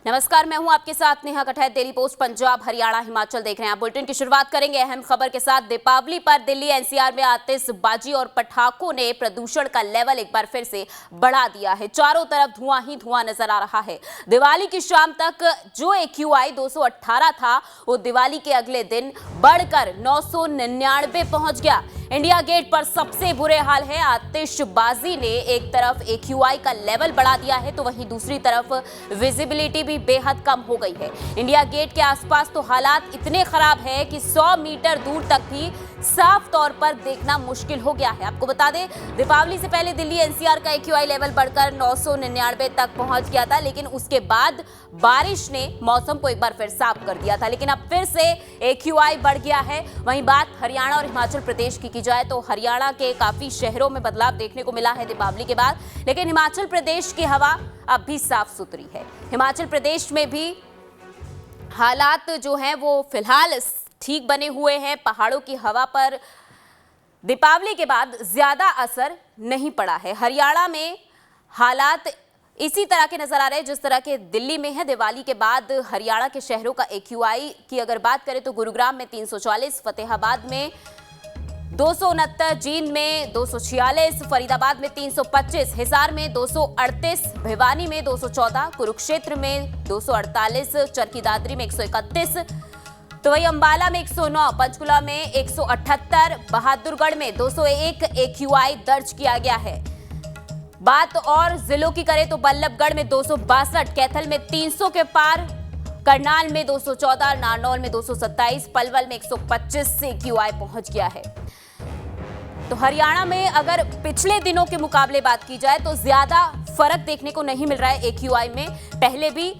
नमस्कार, मैं हूं आपके साथ नेहा कठैत। डेली पोस्ट पंजाब, हरियाणा, हिमाचल देख रहे हैं आप। बुलेटिन की शुरुआत करेंगे अहम खबर के साथ। दीपावली पर दिल्ली एनसीआर में आतिशबाजी और पटाखों ने प्रदूषण का लेवल एक बार फिर से बढ़ा दिया है। चारों तरफ धुआं ही धुआं नजर आ रहा है। दिवाली की शाम तक जो AQI 218 था वो दिवाली के अगले दिन बढ़कर 999 पहुंच गया। इंडिया गेट पर सबसे बुरे हाल है। आतिशबाजी ने एक तरफ AQI का लेवल बढ़ा दिया है तो वहीं दूसरी तरफ विजिबिलिटी भी बेहद कम हो गई है। इंडिया गेट के आसपास तो हालात इतने खराब है कि 100 मीटर दूर तक भी साफ तौर पर देखना मुश्किल हो गया है। आपको बता दें, दीपावली से पहले दिल्ली एनसीआर का AQI लेवल बढ़कर 999 तक पहुंच गया था, लेकिन उसके बाद बारिश ने मौसम को एक बार फिर साफ कर दिया था। लेकिन अब फिर से AQI बढ़ गया है। वहीं बात हरियाणा और हिमाचल प्रदेश की जाए तो हरियाणा के काफी शहरों में बदलाव देखने को मिला है दीपावली के बाद, लेकिन हिमाचल प्रदेश की हवा अब भी साफ सुथरी है। हिमाचल प्रदेश में भी हालात जो हैं वो फिलहाल ठीक बने हुए हैं। पहाड़ों की हवा पर दीपावली के बाद ज्यादा असर नहीं पड़ा है। हरियाणा में हालात इसी तरह के नजर आ रहे हैं जिस तरह के दिल्ली में है। दिवाली के बाद हरियाणा के शहरों का AQI की अगर बात करें तो गुरुग्राम में 340, फतेहाबाद में 269, जींद में 246, फरीदाबाद में 325, हिसार में 238, भिवानी में 214, कुरुक्षेत्र में 248, चरखी दादरी में 131, तो वही अंबाला में 109, पंचकुला में 178, बहादुरगढ़ में 201 AQI दर्ज किया गया है। बात और जिलों की करें तो बल्लभगढ़ में 262, कैथल में 300 के पार, करनाल में 214, नारनौल में 227, पलवल में 125 से AQI पहुंच गया है। तो हरियाणा में अगर पिछले दिनों के मुकाबले बात की जाए तो ज्यादा फर्क देखने को नहीं मिल रहा है AQI में। पहले भी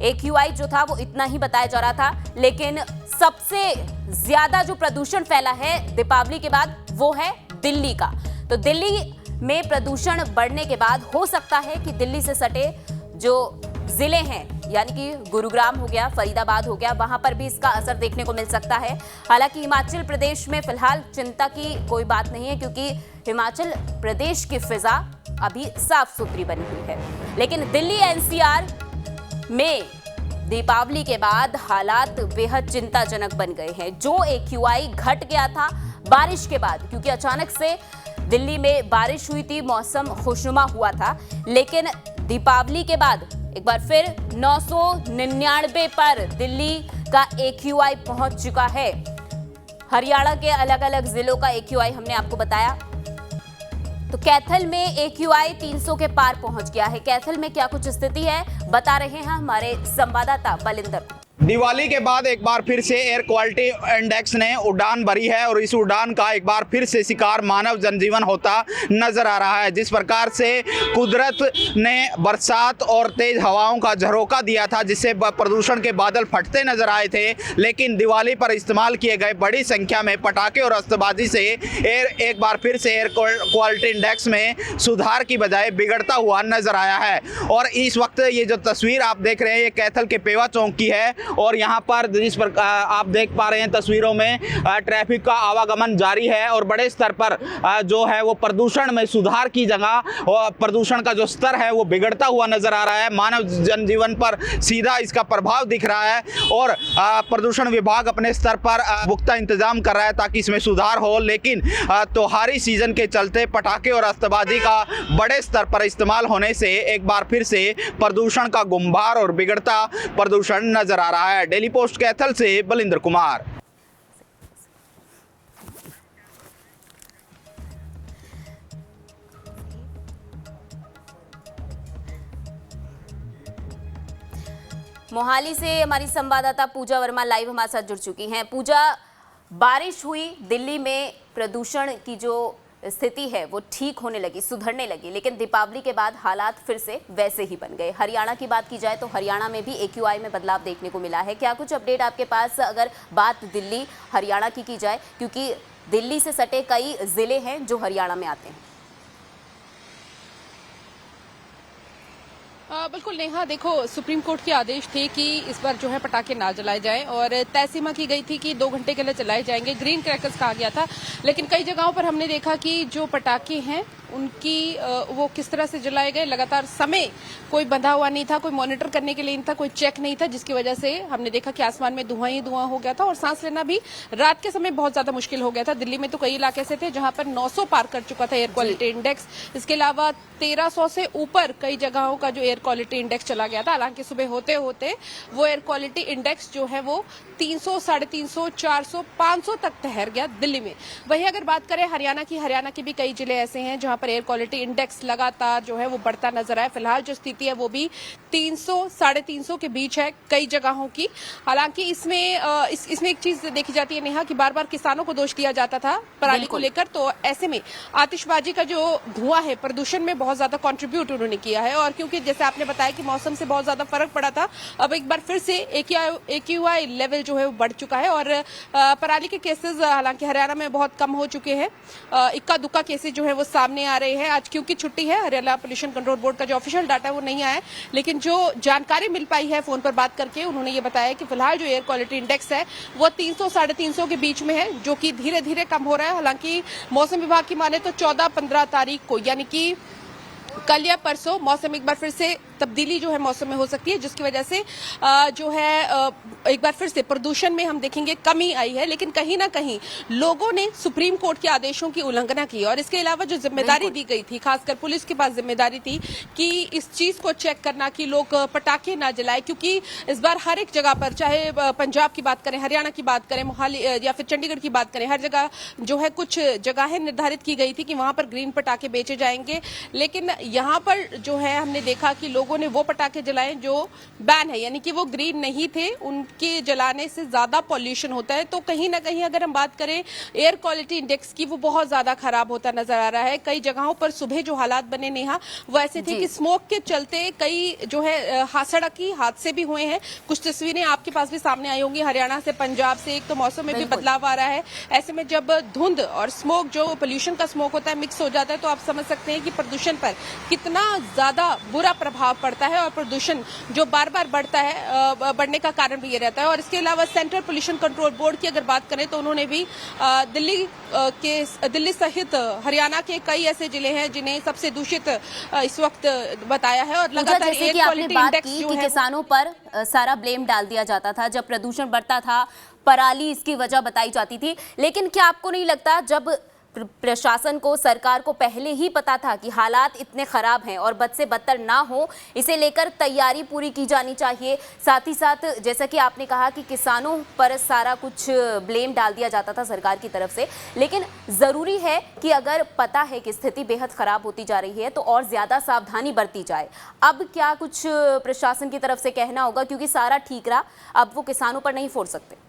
AQI जो था वो इतना ही बताया जा रहा था, लेकिन सबसे ज्यादा जो प्रदूषण फैला है दीपावली के बाद वो है दिल्ली का। तो दिल्ली में प्रदूषण बढ़ने के बाद हो सकता है कि दिल्ली से सटे जो जिले हैं यानी कि गुरुग्राम हो गया, फरीदाबाद हो गया, वहां पर भी इसका असर देखने को मिल सकता है। हालांकि हिमाचल प्रदेश में फिलहाल चिंता की कोई बात नहीं है क्योंकि हिमाचल प्रदेश की फिजा अभी साफ सुथरी बनी हुई है। लेकिन दिल्ली एनसीआर में दीपावली के बाद हालात बेहद चिंताजनक बन गए हैं। जो AQI घट गया था बारिश के बाद, क्योंकि अचानक से दिल्ली में बारिश हुई थी, मौसम खुशनुमा हुआ था, लेकिन दीपावली के बाद एक बार फिर 999 पर दिल्ली का AQI पहुंच चुका है। हरियाणा के अलग अलग जिलों का AQI हमने आपको बताया। तो कैथल में AQI 300 के पार पहुंच गया है। कैथल में क्या कुछ स्थिति है बता रहे हैं हमारे संवाददाता बलिंदर। दिवाली के बाद एक बार फिर से एयर क्वालिटी इंडेक्स ने उड़ान भरी है और इस उड़ान का एक बार फिर से शिकार मानव जनजीवन होता नजर आ रहा है। जिस प्रकार से कुदरत ने बरसात और तेज हवाओं का झरोका दिया था जिससे प्रदूषण के बादल फटते नजर आए थे, लेकिन दिवाली पर इस्तेमाल किए गए बड़ी संख्या में पटाखे और अस्तबाजी से एक बार फिर से एयर क्वालिटी इंडेक्स में सुधार की बजाय बिगड़ता हुआ नजर आया है। और इस वक्त ये जो तस्वीर आप देख रहे हैं ये कैथल के पेवा चौक की है और यहाँ पर जिस पर आप देख पा रहे हैं तस्वीरों में ट्रैफिक का आवागमन जारी है और बड़े स्तर पर जो है वो प्रदूषण में सुधार की जगह और प्रदूषण का जो स्तर है वो बिगड़ता हुआ नजर आ रहा है। मानव जनजीवन पर सीधा इसका प्रभाव दिख रहा है और प्रदूषण विभाग अपने स्तर पर पुख्ता इंतजाम कर रहा है ताकि इसमें सुधार हो, लेकिन त्योहारी सीजन के चलते पटाखे और अस्तबाजी का बड़े स्तर पर इस्तेमाल होने से एक बार फिर से प्रदूषण का गुम्बार और बिगड़ता प्रदूषण नजर आ रहा है। डेली पोस्ट कैथल से बलिंदर कुमार। मोहाली से हमारी संवाददाता पूजा वर्मा लाइव हमारे साथ जुड़ चुकी हैं। पूजा, बारिश हुई, दिल्ली में प्रदूषण की जो स्थिति है वो ठीक होने लगी, सुधरने लगी, लेकिन दीपावली के बाद हालात फिर से वैसे ही बन गए। हरियाणा की बात की जाए तो हरियाणा में भी AQI में बदलाव देखने को मिला है। क्या कुछ अपडेट आपके पास अगर बात दिल्ली हरियाणा की जाए, क्योंकि दिल्ली से सटे कई जिले हैं जो हरियाणा में आते हैं। बिल्कुल नेहा, देखो सुप्रीम कोर्ट के आदेश थे कि इस बार जो है पटाखे ना जलाए जाएं और तय सीमा की गई थी कि 2 घंटे के लिए चलाए जाएंगे, ग्रीन क्रैकर्स कहा गया था। लेकिन कई जगहों पर हमने देखा कि जो पटाखे हैं उनकी वो किस तरह से जलाए गए, लगातार समय कोई बंधा हुआ नहीं था, कोई मॉनिटर करने के लिए नहीं था, कोई चेक नहीं था, जिसकी वजह से हमने देखा कि आसमान में धुआं ही धुआं हो गया था और सांस लेना भी रात के समय बहुत ज्यादा मुश्किल हो गया था। दिल्ली में तो कई इलाके ऐसे थे जहां पर 900 पार कर चुका था एयर क्वालिटी इंडेक्स। इसके अलावा 1300 से ऊपर कई जगहों का जो एयर क्वालिटी इंडेक्स चला गया था। हालांकि सुबह होते होते वो एयर क्वालिटी इंडेक्स जो है वो 300, 350, 400, 500 तक ठहर गया दिल्ली में। वहीं अगर बात करें हरियाणा के भी कई जिले ऐसे हैं जहां पर एयर क्वालिटी इंडेक्स लगातार जो है वो बढ़ता नजर आया। फिलहाल जो स्थिति है वो भी 300, 350 के बीच है कई जगहों की। हालांकि इसमें एक चीज देखी जाती है नेहा कि बार बार किसानों को दोष दिया जाता था पराली को लेकर, तो ऐसे में आतिशबाजी का जो धुआं है प्रदूषण में बहुत ज्यादा कंट्रीब्यूट उन्होंने किया है। और क्योंकि जैसे आपने बताया कि मौसम से बहुत ज्यादा फर्क पड़ा था, अब एक बार फिर से AQI लेवल जो है वो बढ़ चुका है और पराली के केसेस हालांकि हरियाणा में बहुत कम हो चुके हैं। इक्का दुक्का केसेस जो है वो सामने आ रहे हैं। आज क्योंकि छुट्टी है, हरियाणा पोल्यूशन कंट्रोल बोर्ड का जो ऑफिशियल डाटा है वो नहीं आया है, लेकिन जो जानकारी मिल पाई है फोन पर बात करके उन्होंने ये बताया कि फिलहाल जो एयर क्वालिटी इंडेक्स है वो 300, 350 के बीच में है, जो कि धीरे धीरे कम हो रहा है। हालांकि मौसम विभाग की माने तो 14-15 तारीख को यानी कि कल या परसों मौसम एक बार फिर से तब्दीली जो है मौसम में हो सकती है, जिसकी वजह से जो है एक बार फिर से प्रदूषण में हम देखेंगे कमी आई है। लेकिन कहीं ना कहीं लोगों ने सुप्रीम कोर्ट के आदेशों की उल्लंघना की और इसके अलावा जो जिम्मेदारी दी गई थी, खासकर पुलिस के पास जिम्मेदारी थी कि इस चीज को चेक करना कि लोग पटाखे ना जलाए, क्योंकि इस बार हर एक जगह पर, चाहे पंजाब की बात करें, हरियाणा की बात करें, मोहाली या फिर चंडीगढ़ की बात करें, हर जगह जो है कुछ जगहें निर्धारित की गई थी कि वहां पर ग्रीन पटाखे बेचे जाएंगे। लेकिन यहाँ पर जो है हमने देखा कि लोगों ने वो पटाखे जलाए जो बैन है, यानी कि वो ग्रीन नहीं थे, उनके जलाने से ज्यादा पॉल्यूशन होता है। तो कहीं ना कहीं अगर हम बात करें एयर क्वालिटी इंडेक्स की, वो बहुत ज्यादा खराब होता नजर आ रहा है। कई जगहों पर सुबह जो हालात बने नेहा वो ऐसे थे कि स्मोक के चलते कई जो है सड़की हादसे भी हुए हैं। कुछ तस्वीरें आपके पास भी सामने आई होंगी हरियाणा से, पंजाब से। एक तो मौसम में भी बदलाव आ रहा है, ऐसे में जब धुंध और स्मोक, जो पोल्यूशन का स्मोक होता है, मिक्स हो जाता है तो आप समझ सकते हैं कि प्रदूषण पर कितना ज्यादा बुरा प्रभाव पड़ता है और प्रदूषण जो बार बार बढ़ता है, बढ़ने का कारण भी ये रहता है। और इसके अलावा सेंट्रल पोल्यूशन कंट्रोल बोर्ड की अगर बात करें तो उन्होंने भी दिल्ली सहित हरियाणा के कई ऐसे जिले हैं जिन्हें सबसे दूषित इस वक्त बताया है। और लगातार एयर क्वालिटी इंडेक्स जो है किसानों पर सारा ब्लेम डाल दिया जाता था जब प्रदूषण बढ़ता था, पराली इसकी वजह बताई जाती थी। लेकिन क्या आपको नहीं लगता जब प्रशासन को, सरकार को पहले ही पता था कि हालात इतने खराब हैं और बद से बदतर ना हो, इसे लेकर तैयारी पूरी की जानी चाहिए? साथ ही साथ जैसा कि आपने कहा कि किसानों पर सारा कुछ ब्लेम डाल दिया जाता था सरकार की तरफ से, लेकिन ज़रूरी है कि अगर पता है कि स्थिति बेहद ख़राब होती जा रही है तो और ज़्यादा सावधानी बरती जाए। अब क्या कुछ प्रशासन की तरफ से कहना होगा, क्योंकि सारा ठीक रहा, अब वो किसानों पर नहीं फोड़ सकते?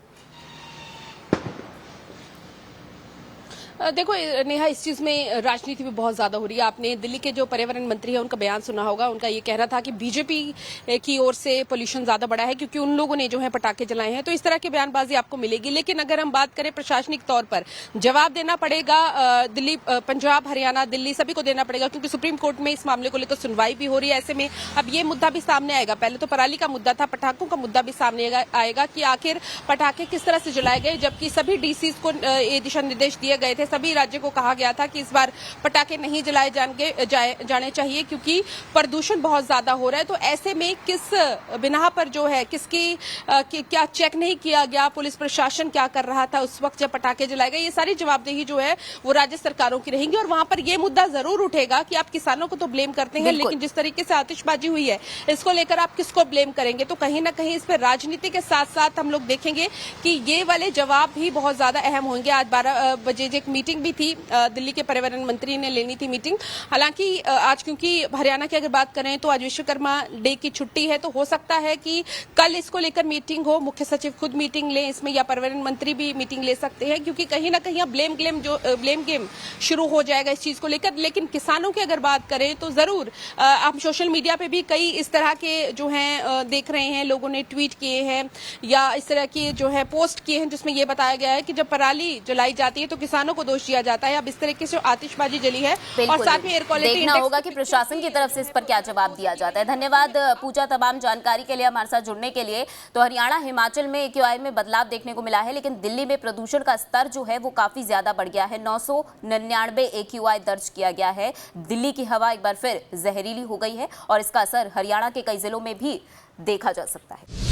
देखो नेहा, इस चीज में राजनीति भी बहुत ज्यादा हो रही है। आपने दिल्ली के जो पर्यावरण मंत्री है उनका बयान सुना होगा। उनका ये कहना था कि बीजेपी की ओर से पोल्यूशन ज्यादा बढ़ा है क्योंकि उन लोगों ने जो है पटाखे जलाए हैं। तो इस तरह की बयानबाजी आपको मिलेगी। लेकिन अगर हम बात करें प्रशासनिक तौर पर, जवाब देना पड़ेगा दिल्ली, पंजाब, हरियाणा, दिल्ली सभी को देना पड़ेगा, क्योंकि सुप्रीम कोर्ट में इस मामले को लेकर सुनवाई भी हो रही है। ऐसे में अब ये मुद्दा भी सामने आएगा। पहले तो पराली का मुद्दा था, पटाखों का मुद्दा भी सामने आएगा कि आखिर पटाखे किस तरह से जलाए गए, जबकि सभी डीसीज को ये दिशा निर्देश दिए गए थे। सभी राज्यों को कहा गया था कि इस बार पटाखे नहीं जलाए जाने चाहिए क्योंकि प्रदूषण बहुत ज्यादा हो रहा है। तो ऐसे में किस बिना पर जो है किसकी क्या चेक नहीं किया गया, पुलिस प्रशासन क्या कर रहा था उस वक्त जब पटाखे जलाए गए, ये सारी जवाबदेही जो है वो राज्य सरकारों की रहेंगी। और वहां पर ये मुद्दा जरूर उठेगा कि आप किसानों को तो ब्लेम करते हैं, लेकिन जिस तरीके से आतिशबाजी हुई है इसको लेकर आप किसको ब्लेम करेंगे? तो कहीं ना कहीं इस पर राजनीति के साथ साथ हम लोग देखेंगे कि ये वाले जवाब भी बहुत ज्यादा अहम होंगे। आज 12 बजे एक मीटिंग भी थी, दिल्ली के पर्यावरण मंत्री ने लेनी थी मीटिंग। हालांकि आज क्योंकि हरियाणा की अगर बात करें तो आज विश्वकर्मा डे की छुट्टी है, तो हो सकता है कि कल इसको लेकर मीटिंग हो, मुख्य सचिव खुद मीटिंग ले इसमें, या पर्यावरण मंत्री भी मीटिंग ले सकते हैं, क्योंकि कहीं ना कहीं ब्लेम गेम शुरू हो जाएगा इस चीज को लेकर। लेकिन किसानों की अगर बात करें तो जरूर हम सोशल मीडिया पे भी कई इस तरह के जो हैं देख रहे हैं, लोगों ने ट्वीट किए हैं या इस तरह की जो है पोस्ट किए हैं जिसमें यह बताया गया है कि जब पराली जलाई जाती है तो किसानों को दोष दिया जाता है। अब इस तरीके से आतिशबाजी जली है और बिल्कुल। साथ में एयर क्वालिटी देखना होगा कि प्रशासन की तरफ से इस पर क्या जवाब दिया जाता है। धन्यवाद पूजा, तमाम जानकारी के लिए, हमारे साथ जुड़ने के लिए। तो हरियाणा, हिमाचल में AQI में बदलाव देखने को मिला है, लेकिन दिल्ली में प्रदूषण का स्तर जो है वो काफी ज्यादा बढ़ गया है। 999 AQI दर्ज किया गया है। दिल्ली की हवा एक बार फिर जहरीली हो गई है और इसका असर हरियाणा के कई जिलों में भी देखा जा सकता है।